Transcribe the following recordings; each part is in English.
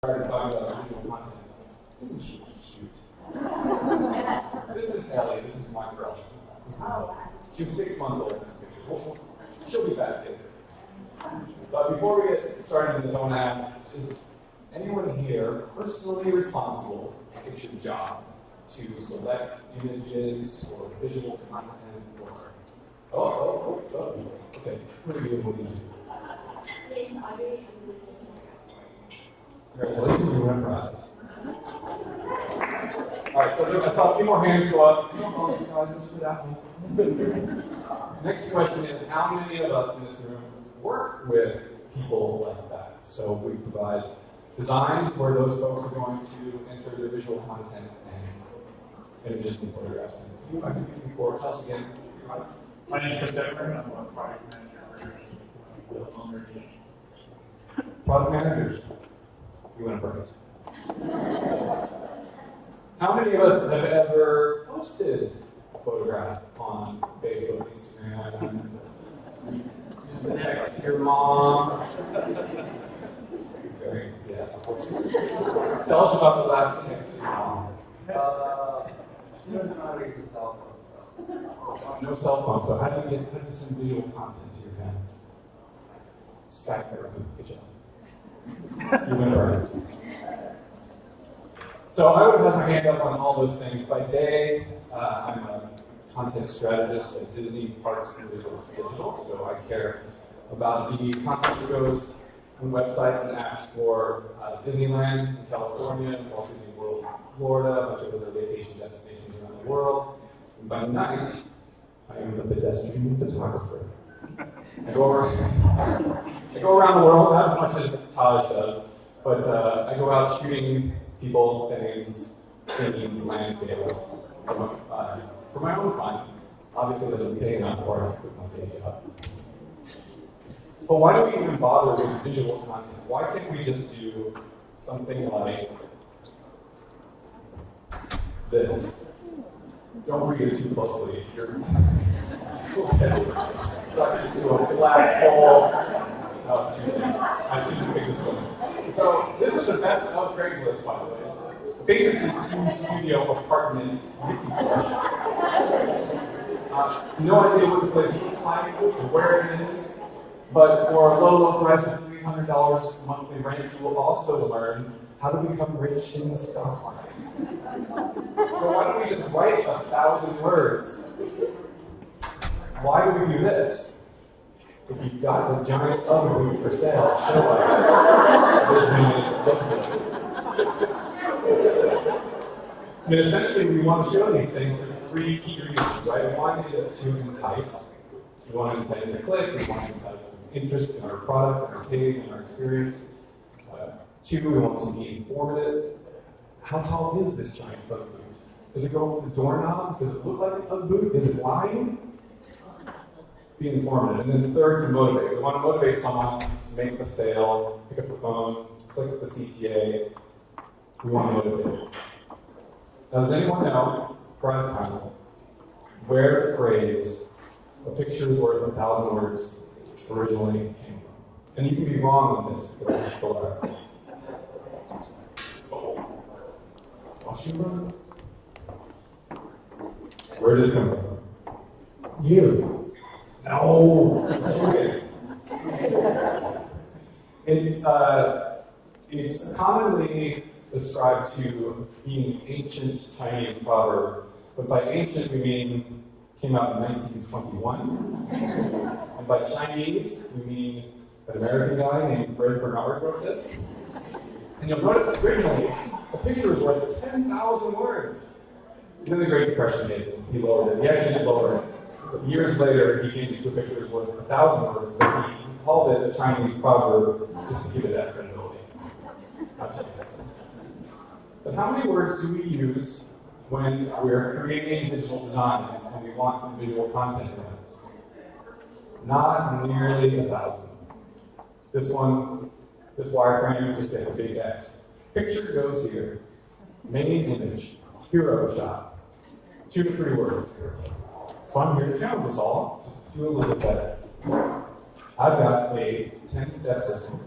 started talking about visual content. Isn't she cute? This is Ellie. This is my girl. This is she was 6 months old in this picture. She'll be back later. But before we get started in this, I want to ask, is anyone here personally responsible, it's your job, to select images or visual content or... Okay. What are you moving to? Congratulations, you win a prize. Alright, so I saw a few more hands go up. No prizes for that one. Next question is, how many of us in this room work with people like that? So we provide designs where those folks are going to enter their visual content and images and photographs. You might be before. Tell us again. My name is Chris Decker, and I'm a product manager for Flournoy Strategist. Product managers. You win a prize. How many of us have ever posted a photograph on Facebook, Instagram, text to your mom? Very enthusiastic. Tell us about the last text to your mom. She doesn't know how to use a cell phone, so. No cell phone, so how do you send visual content to your family? Skype therapy. Good job. You win a prize. So I would have my hand up on all those things. By day, I'm a content strategist at Disney Parks and Resorts Digital, so I care about the content that goes on websites and apps for Disneyland in California, Walt Disney World in Florida, a bunch of other vacation destinations around the world. And by night, I am the pedestrian photographer. I go around the world, not as much as Taj does, but I go out shooting people, things, scenes, landscapes for my own fun. Obviously, it doesn't pay enough for it to quit my day job. But why do we even bother with visual content? Why can't we just do something like this? Don't read it too closely. You'll get sucked into a black hole. I shouldn't pick this one. So this is the best of Craigslist, by the way. Basically, 2 studio apartments, Mitty Fresh. No idea what the place looks like, where it is, but for a low price of $300 monthly rent, you will also learn how to become rich in the stock market. So why don't we just write 1,000 words? Why do we do this? If you've got a giant oven boot for sale, show us the giant oven boot. I mean, essentially, we want to show these things for 3 key reasons, right? One is to entice. We want to entice the click. We want to entice interest in our product, in our page, in our experience. 2, we want to be informative. How tall is this giant oven boot? Does it go over the doorknob? Does it look like an oven boot? Is it blind? Be informative. And then 3rd, to motivate. We want to motivate someone to make the sale, pick up the phone, click the CTA. We want to motivate. Now, does anyone know, prize time, where the phrase, a picture is worth 1,000 words, originally came from? And you can be wrong on this, because it's people are. Washington? Where did it come from? You. No. It's commonly ascribed to being an ancient Chinese proverb, but by ancient we mean came out in 1921. And by Chinese we mean an American guy named Fred Bernard wrote this. And you'll notice originally a picture was worth 10,000 words. And then the Great Depression hit, he lowered it. He actually did lower it. But years later, he changed it to a picture was worth 1,000 words, but he called it a Chinese proverb just to give it that credibility. But how many words do we use when we're creating digital designs and we want some visual content in it? Not nearly 1,000. This wireframe just gets a big X. Picture goes here. Main image. Hero shot. 2 to 3 words. So I'm here to challenge us all to do a little bit better. I've got a 10-step system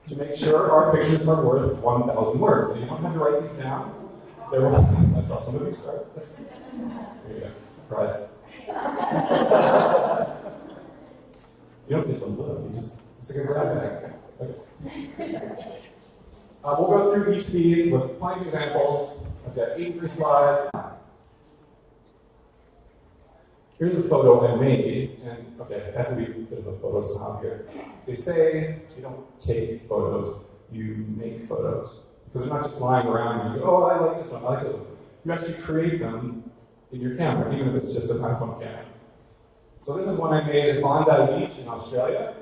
to make sure our pictures are worth 1,000 words. And you don't have to write these down. I saw some of these start. There you go. Prize. You don't get to look. It's like a grab bag. Okay. We'll go through each of these with plenty of examples. I've got 83 slides. Here's a photo I made, and okay, I have to be a bit of a photo snob here. They say you don't take photos, you make photos. Because they're not just lying around and you go, oh, I like this one, I like this one. You actually create them in your camera, even if it's just an iPhone camera. So this is one I made at Bondi Beach in Australia.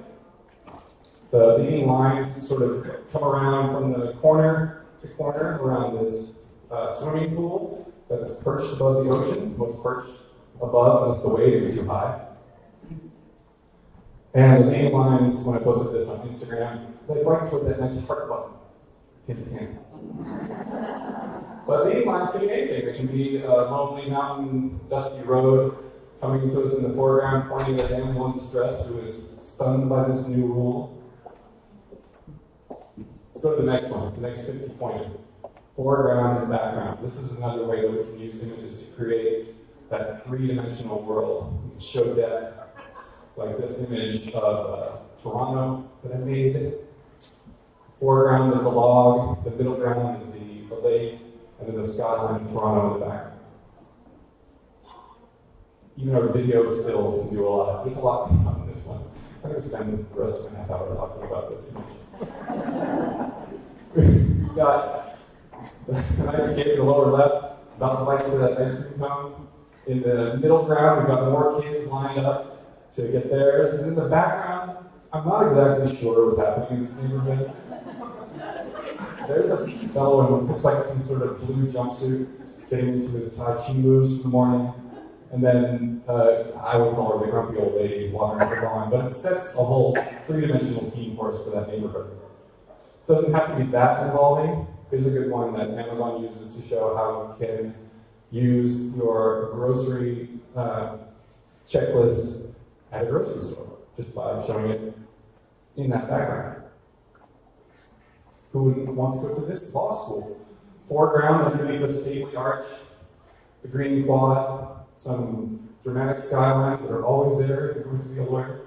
The leading lines sort of come around from the corner to corner around this swimming pool that is perched above the ocean. What's perched above unless the waves are too high. And the leading lines, when I posted this on Instagram, they right toward that nice heart button. Hint, hint. But leading lines can be anything. They can be a lonely mountain, dusty road coming to us in the foreground, pointing at a damsel in distress who is stunned by this new rule. Let's go to the next one, the next 50 pointer. Foreground and background. This is another way that we can use images to create that three-dimensional world. We can show depth, like this image of Toronto that I made. Foreground of the log, the middle ground of the lake, and then the skyline of Toronto in the back. Even our video stills can do a lot. There's a lot on this one. I'm going to spend the rest of my half hour talking about this image. We've got an ice skate in the lower left, about to bite into that ice cream cone. In the middle ground, we've got more kids lined up to get theirs. And in the background, I'm not exactly sure what's happening in this neighborhood. There's a fellow in what looks like some sort of blue jumpsuit getting into his Tai Chi moves for the morning. And then I would call her the grumpy old lady wandering her lawn. But it sets a whole three-dimensional scene for us for that neighborhood. It doesn't have to be that involving. Here's a good one that Amazon uses to show how you can use your grocery checklist at a grocery store, just by showing it in that background. Who wouldn't want to go to this law school? Foreground underneath the stately arch, the green quad, some dramatic skylines that are always there if you're going to be a lawyer.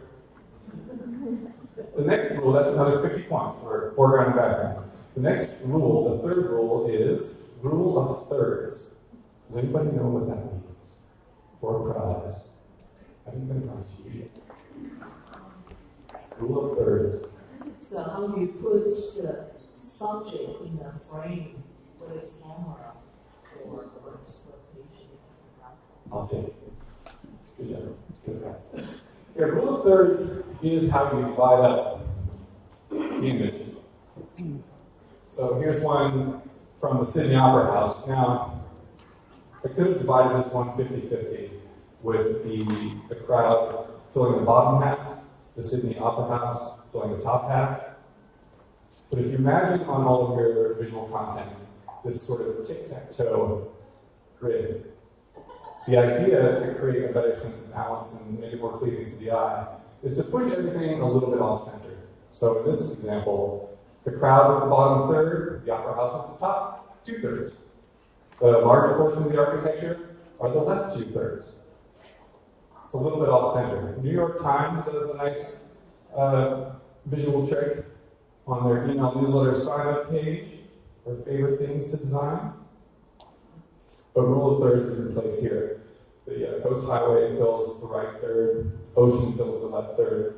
The next rule, that's another 50 points for foreground and background. The next rule, the third rule, is rule of thirds. Does anybody know what that means? For a prize. I haven't been promised you yet. Rule of thirds. So how do you put the subject in a frame with his camera or exploitation? I'll take it. Good job. Good pass. Okay, rule of thirds is how you divide up the image. So here's one from the Sydney Opera House. Now, I could have divided this one 50-50 with the crowd filling the bottom half, the Sydney Opera House filling the top half. But if you imagine on all of your visual content, this sort of tic-tac-toe grid, the idea to create a better sense of balance and make it more pleasing to the eye is to push everything a little bit off-center. So in this example, the crowd is the bottom third, the opera house is the top 2/3. The larger portion of the architecture are the left 2/3. It's a little bit off-center. New York Times does a nice visual trick on their email newsletter sign-up page for favorite things to design. But rule of thirds is in place here. The coast highway fills the right third, ocean fills the left third.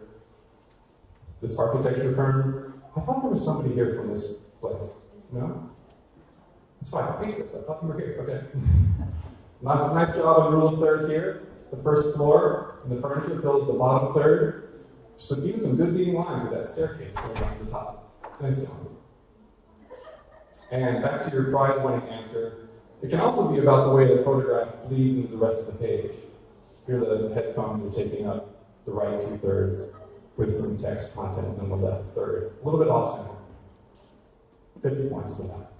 This architecture firm, I thought there was somebody here from this place. No? It's fine, I paid this. I thought you were here. Okay. Nice job on rule of thirds here. The first floor and the furniture fills the bottom third. So even some good leading lines with that staircase going up to the top. Nice job. And back to your prize-winning answer. It can also be about the way the photograph bleeds into the rest of the page. Here the headphones are taking up the right 2/3 with some text content on the left third. A little bit off-center. 50 points for that.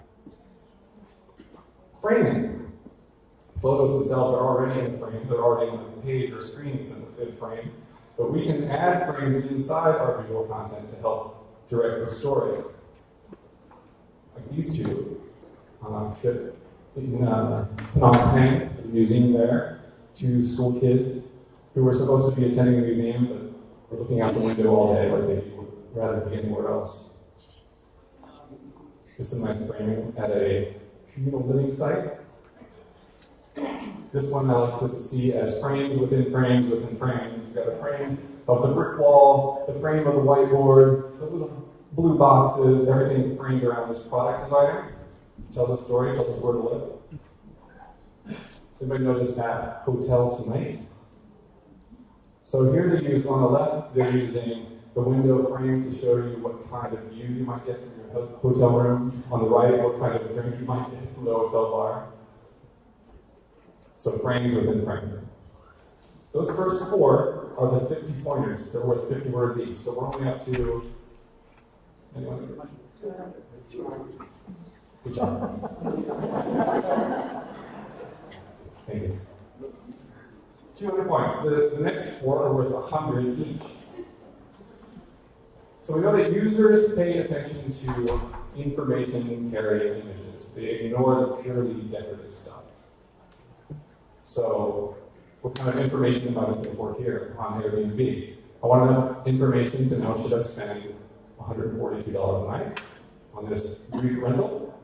Framing. Photos themselves are already in the frame. They're already on the page or screen in frame. But we can add frames inside our visual content to help direct the story. Like these two on a trip in Phnom Penh, the museum there, two school kids who were supposed to be attending the museum, but were looking out the window all day, like they would rather be anywhere else. Here's some nice framing at a communal living site. This one I like to see as frames within frames within frames. You've got a frame of the brick wall, the frame of the whiteboard, the little blue boxes, everything framed around this product designer. Tells a story, tells us where to live. Does anybody notice that hotel tonight? So here they use, on the left, they're using the window frame to show you what kind of view you might get from your hotel room. On the right, what kind of a drink you might get from the hotel bar. So frames within frames. Those first four are the 50 pointers. They're worth 50 words each. So we're only up to, anyone? Good job. Thank you. 200 points. The next four are worth 100 each. So we know that users pay attention to information carrying images. They ignore the purely decorative stuff. So what kind of information am I looking for here on Airbnb? I want enough information to know, should I spend $142 a night on this Greek rental?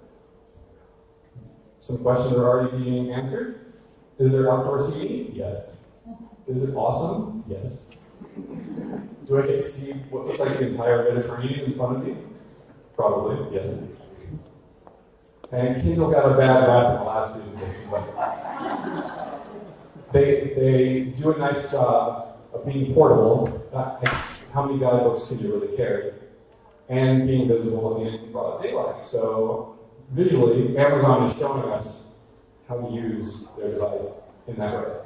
Some questions are already being answered. Is there outdoor seating? Yes. Is it awesome? Yes. Do I get to see what looks like the entire Mediterranean in front of me? Probably, yes. And Kindle got a bad rap in the last presentation, but they do a nice job of being portable. How many guidebooks can you really carry? And being visible in broad daylight. So visually, Amazon is showing us how to use their device in that way.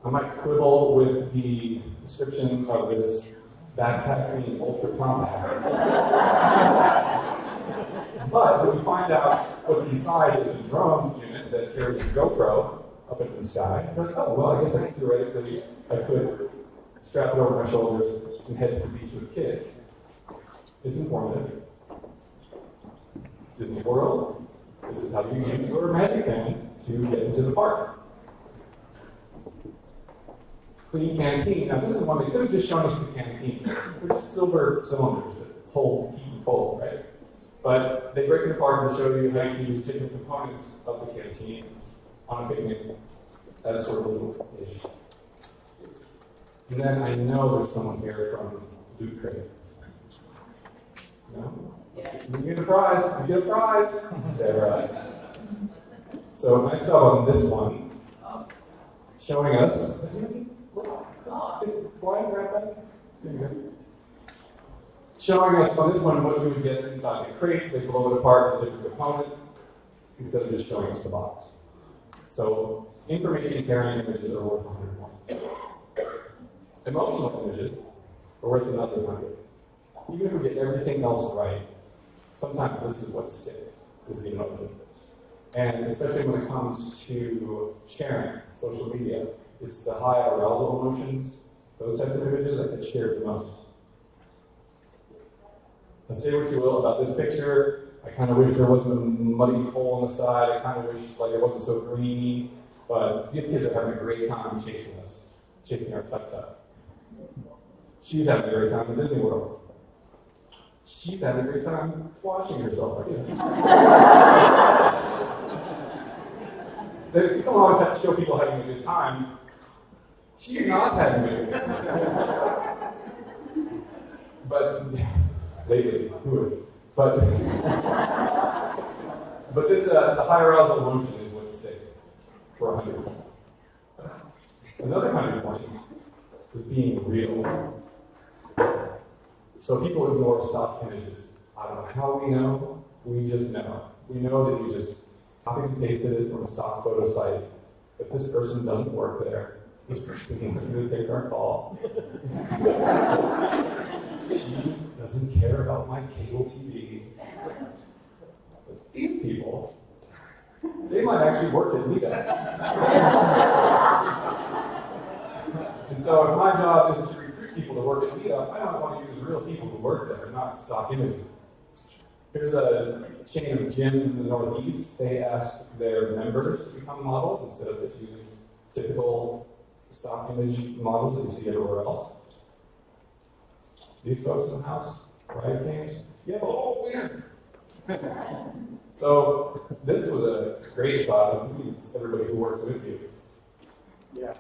I might quibble with the description of this backpack being ultra compact. But when you find out what's inside is a drone unit that carries a GoPro up into the sky, you're like, oh, well, I guess theoretically I could strap it over my shoulders and head to the beach with kids. It's informative. Disney World, this is how you use your Magic Band to get into the park. Clean canteen. Now this is one they could have just shown us the canteen. They're just silver cylinders that hold, heat and cold, right? But they break it apart and show you how you can use different components of the canteen on a picnic as sort of a little dish. And then I know there's someone here from Loot Crate. No? You get a prize. You get a prize. Sarah. So nice job on this one, showing us. It's blind graphic. There you go. Showing us on this one what we would get inside the crate. They blow it apart into different components instead of just showing us the box. So information carrying images are worth 100 points. Emotional images are worth another 100. Even if we get everything else right, sometimes this is what sticks, is the emotion. And especially when it comes to sharing social media, it's the high arousal emotions, those types of images that get shared the most. Now say what you will about this picture. I kind of wish there wasn't a muddy hole on the side. I kind of wish like it wasn't so greeny. But these kids are having a great time chasing us, chasing our tuk-tuk. She's having a great time in Disney World. She's having a great time washing herself, I guess. You don't always have to show people having a good time. She's not having a good time. But, lately, who is? But this, the high arousal emotion is what sticks for 100 points. Another 100 points is being real. So people ignore stock images. I don't know how we know, we just know. We know that you just copied and pasted it from a stock photo site, but this person doesn't work there. This person isn't going to take our call. She doesn't care about my cable TV. But these people, they might actually work at Meetup. And so if my job is to recruit people to work at Meetup, I don't want to use real people who work there, not stock images. Here's a chain of gyms in the Northeast. They asked their members to become models instead of just using typical stock image models that you see everywhere else. These folks in the house, riot games, yeah, oh, winner! So this was a great shot. It's everybody who works with you. Yeah.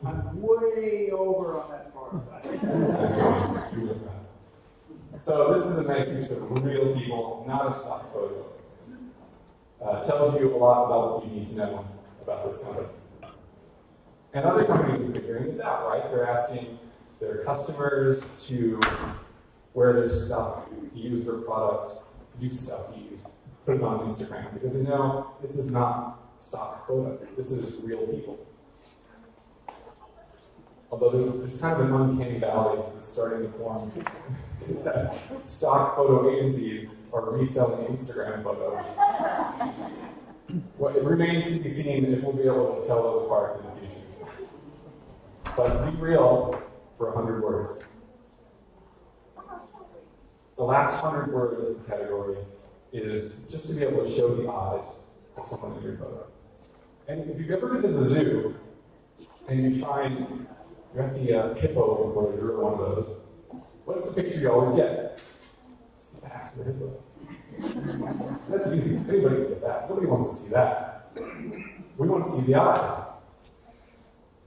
I'm way over on that far side. That's fine. You look right. So this is a nice use of real people, not a stock photo. Tells you a lot about what you need to know about this company. And other companies are figuring this out, right? They're asking their customers to wear their stuff, to use their products, to do stuff to use, put it on Instagram, because they know this is not stock photo. This is real people. Although there's kind of an uncanny valley that's starting to form, is that stock photo agencies are reselling Instagram photos. Well, it remains to be seen if we'll be able to tell those apart in the future. But be real for 100 words. The last 100-word category is just to be able to show the eyes of someone in your photo. And if you've ever been to the zoo, and you're at the hippo enclosure, or one of those, what's the picture you always get? It's the backs of the hippo. That's easy. Anybody can get that. Nobody wants to see that. We want to see the eyes.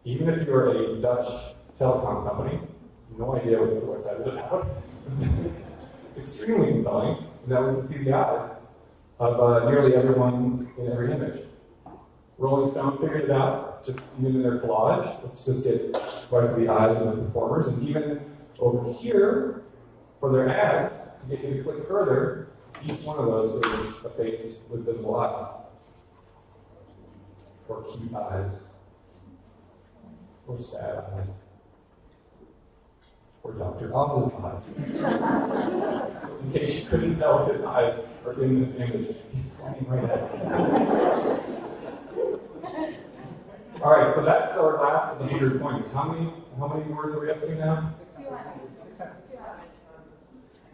Even if you're a Dutch telecom company, no idea what this website is about. It's extremely compelling that we can see the eyes of nearly everyone in every image. Rolling Stone figured it out, just even in their collage. Let's just get right to the eyes of the performers. And even over here, for their ads, to get you to click further, each one of those is a face with visible eyes. Or cute eyes. Or sad eyes. Or Dr. Oz's eyes. In case you couldn't tell, his eyes are in this image. He's pointing right at it. All right, so that's our last of the 100 points. How many words are we up to now? 600.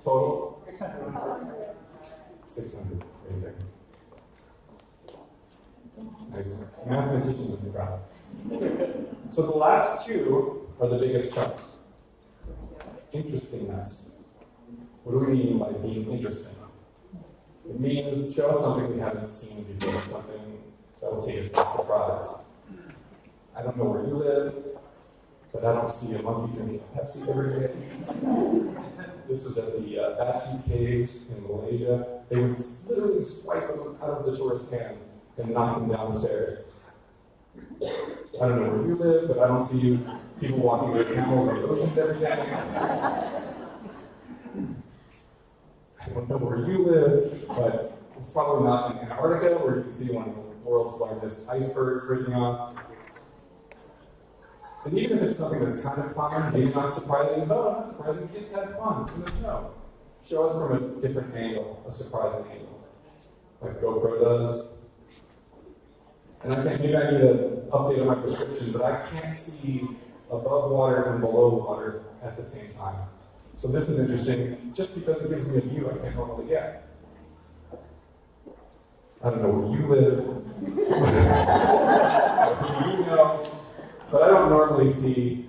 Total? 600. 600. Right there. Nice. Mathematicians in the crowd. So the last two are the biggest chunks. Interestingness. What do we mean by being interesting? It means show us something we haven't seen before, something that will take us by surprise. I don't know where you live, but I don't see a monkey drinking a Pepsi every day. This was at the Batu Caves in Malaysia. They would literally swipe them out of the tourist hands and knock them down the stairs. I don't know where you live, but I don't see people walking their camels on the oceans every day. I don't know where you live, but it's probably not in Antarctica, where you can see one of the world's largest icebergs breaking off. And even if it's something that's kind of common, maybe not surprising, not surprising, kids had fun in the snow. Show us from a different angle, a surprising angle, like GoPro does. And maybe I need an update on my prescription, but I can't see above water and below water at the same time. So this is interesting, just because it gives me a view I can't normally get. I don't know where you live, who you know, but I don't normally see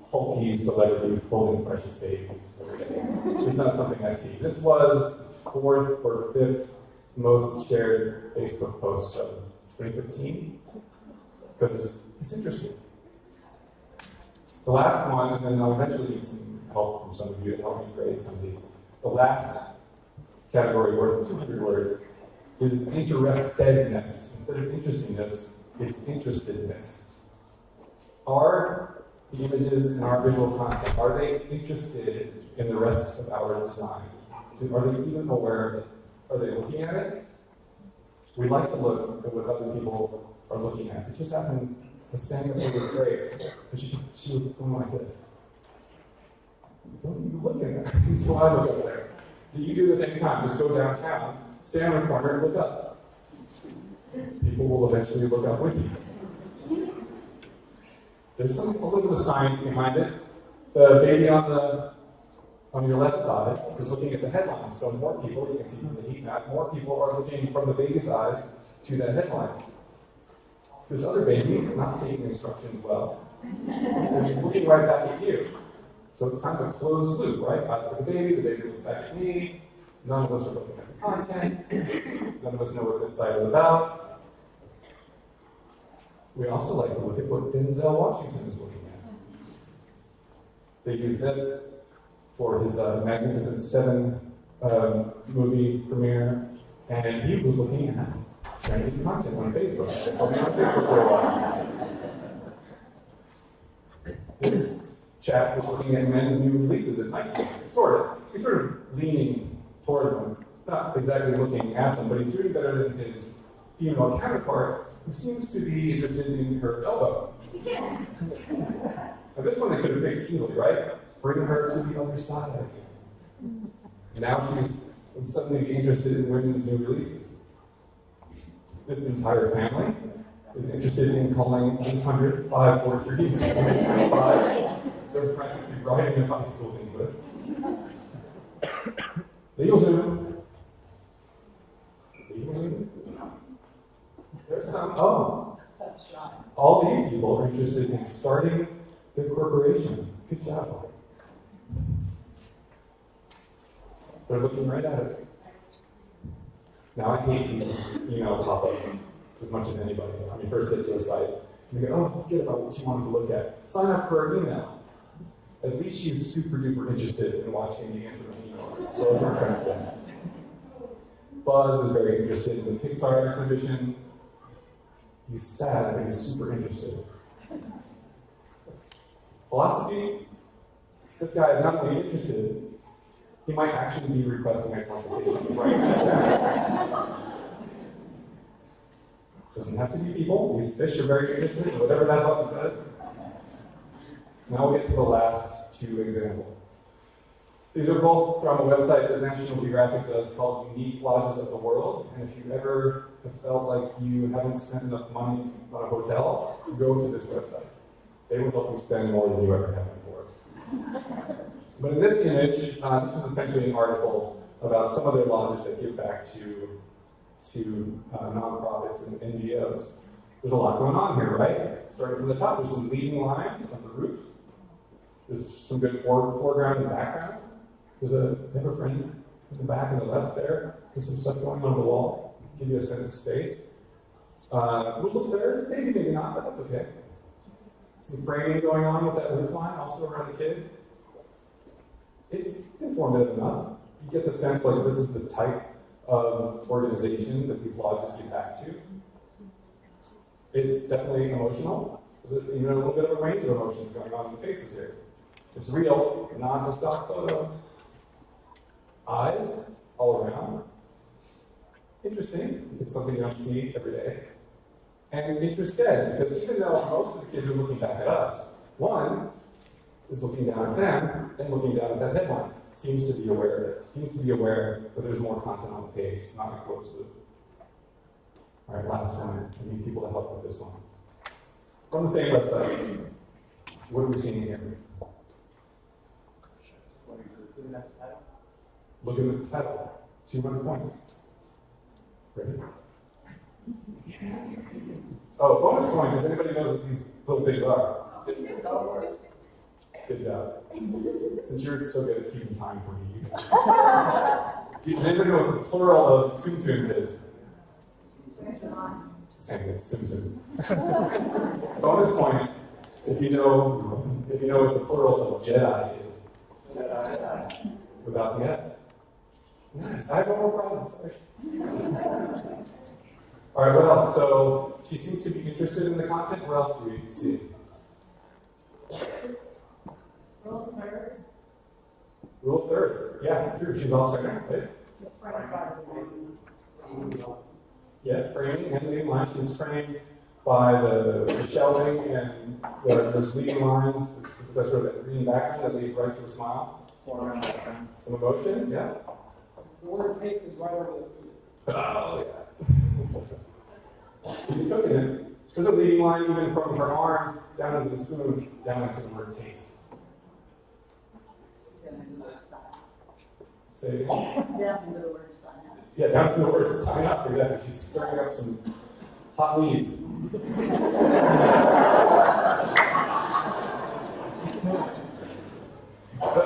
hulky celebrities holding precious babies every day. It's not something I see. This was the 4th or 5th most shared Facebook post of 2015, because it's interesting. The last one, and then I'll eventually need some help from some of you to help me grade some of these. The last category worth 200 words is interestedness. Instead of interestingness, it's interestedness. Are the images in our visual content, are they interested in the rest of our design? Are they even aware of it? Are they looking at it? We like to look at what other people are looking at. It just happened, I was standing up there with Grace, and she was going like this. What are you looking at? So I look up there. You do this anytime, just go downtown, stand on the corner and look up. People will eventually look up with you. There's a little bit of science behind it. The baby on your left side is looking at the headline. So more people, you can see from the heat map, more people are looking from the baby's eyes to that headline. This other baby, not taking instructions well, is looking right back at you. So it's kind of a closed loop, right? I look at the baby looks back at me, none of us are looking at the content, none of us know what this site is about. We also like to look at what Denzel Washington is looking at. They use this for his Magnificent Seven movie premiere, and he was looking at trending content on Facebook. It's only on Facebook for a while. This chap was looking at men's new releases at Nike. He's sort of leaning toward them, not exactly looking at them, but he's doing better than his female counterpart, who seems to be interested in her elbow. Now this one they could have fixed easily, right? Bring her to the other side. Now she's suddenly interested in women's new releases. This entire family is interested in calling 800 543 They're practically riding their bicycles into it. Legal Zoom. Legal Zoom. There's some. Oh. All these people are interested in starting their corporation. Good job. They're looking right at it. Now I hate these email pop-ups as much as anybody. I mean, first get to a site, and you go, oh, forget about what you wanted to look at. Sign up for an email. At least she's super duper interested in watching the answer to email. So kind of thing. Buzz is very interested in the Pixar exhibition. He's sad, but he's super interested. Philosophy, this guy is not only interested, he might actually be requesting a consultation right now. Doesn't have to be people. These fish are very interested in whatever that button says. Now we'll get to the last two examples. These are both from a website that National Geographic does called Unique Lodges of the World. And if you ever have felt like you haven't spent enough money on a hotel, go to this website. They will help you spend more than you ever have before. But in this image, this was essentially an article about some of their lodges that give back to nonprofits and NGOs. There's a lot going on here, right? Starting from the top, there's some leading lines on the roof. There's some good foreground and background. They have a friend in the back and the left there. There's some stuff going on the wall. Give you a sense of space. Rule of thirds, maybe not, but that's okay. Some framing going on with that roof line, also around the kids. It's informative enough. You get the sense like this is the type of organization that these lodges get back to. It's definitely emotional. There's a little bit of a range of emotions going on in the faces here. It's real, not a stock photo. Eyes all around. Interesting. It's something you don't see every day. And interested, because even though most of the kids are looking back at us, one is looking down at them and looking down at that headline. Seems to be aware of it. Seems to be aware that there's more content on the page. It's not a closed loop. All right, last time. I need people to help with this one. From the same website, what are we seeing here? Look at this title. 200 points. Ready? Oh, bonus points, if anybody knows what these little things are. Good job. Since you're so good at keeping time for me, does anybody know what the plural of Tsum Tsum is? Same, it's Tsum Tsum. Bonus points if you know what the plural of Jedi is. Jedi. Without the S. Nice. I have one more prize. All right, what else? So she seems to be interested in the content. What else do we see? Rule of thirds. Rule of thirds. Yeah, true. She's off center, right? Yeah, framing and leading lines. She's framed by the shelving and those leading lines. That's sort of that green background that leads right to a smile. Some emotion, yeah. The word taste is right over the food. Oh, yeah. She's cooking it. There's a leading line even from her arm down into the spoon, down into the word taste. down to the word sign up. Say it again. Down to the word sign up. Yeah, down to the word sign up, exactly. She's stirring up some hot leads.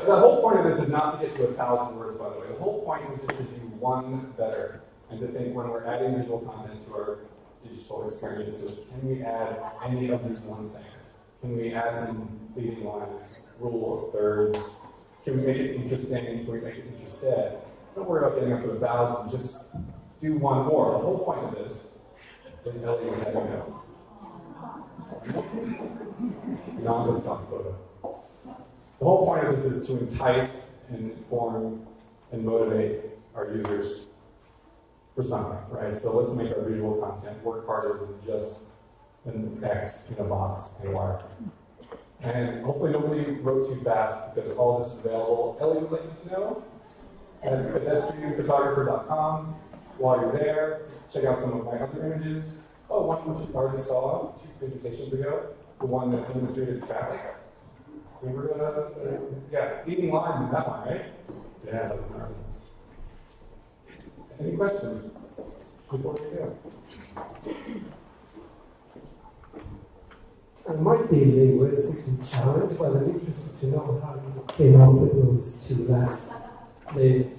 The whole point of this is not to get to 1,000 words, by the way. The whole point is just to do one better and to think when we're adding visual content to our digital experiences, can we add any of these one things? Can we add some leading lines, rule of thirds? Can we make it interesting? Can we make it interested? Don't worry about getting up to 1,000, just do one more. The whole point of this is Ellie and having a non-stock photo. The whole point of this is to entice and inform and motivate our users for something, right? So let's make our visual content work harder than just an X in a box and a wire. And hopefully nobody wrote too fast because all this is available. Ellie would like you to know at pedestrianphotographer.com. While you're there, check out some of my other images. Oh, one which you already saw 2 presentations ago, the one that demonstrated traffic. Remember, yeah, leading lines in that one, right? Yeah, that was gnarly. Any questions before we go? I might be linguistically challenged, but I'm interested to know how you came up with those 2 last names.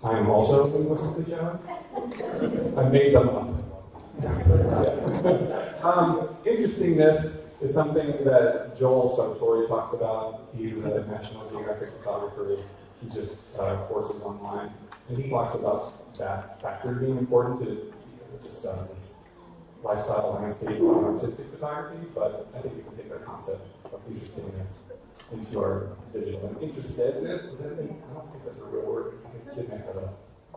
I am also linguistically challenged. I made them up. Interestingness is something that Joel Sartori talks about. He's a National Geographic photographer. He just courses online, and he talks about that factor being important to just lifestyle, landscape, and artistic photography. But I think we can take that concept of interestingness into our digital. And interestedness, is that, I don't think that's a real word. I think I did make that up.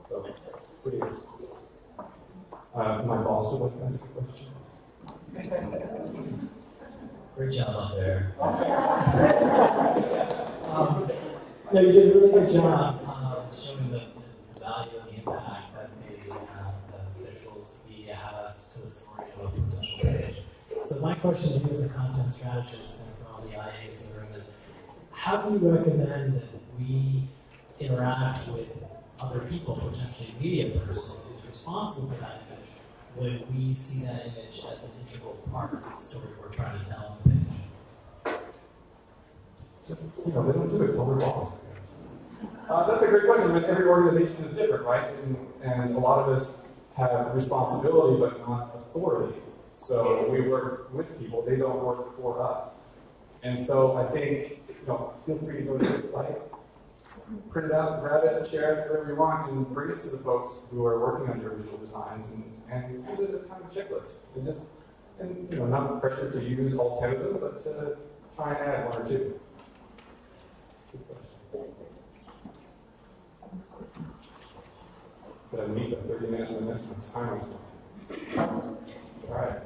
So, pretty good. My boss would like to ask a question. Great job up there. No, you did a really good job showing the value and the impact that the visuals, the media has to the story of a potential page. So my question to you as a content strategist and for all the IAs in the room is, how do you recommend that we interact with other people, potentially a media person who's responsible for that image, when we see that image as an integral part of the story we're trying to tell on the page? Just, they don't do it till they're boss. That's a great question. I mean, every organization is different, right? And a lot of us have responsibility but not authority. So we work with people, they don't work for us. And so I think, feel free to go to this site, print it out, grab it, share it, whatever you want, and bring it to the folks who are working on your visual designs and use it as kind of a checklist. And not pressure to use all 10 of them, but to try and add 1 or 2. Good question. Did I meet the 30-minute limit? My timer's on. All right.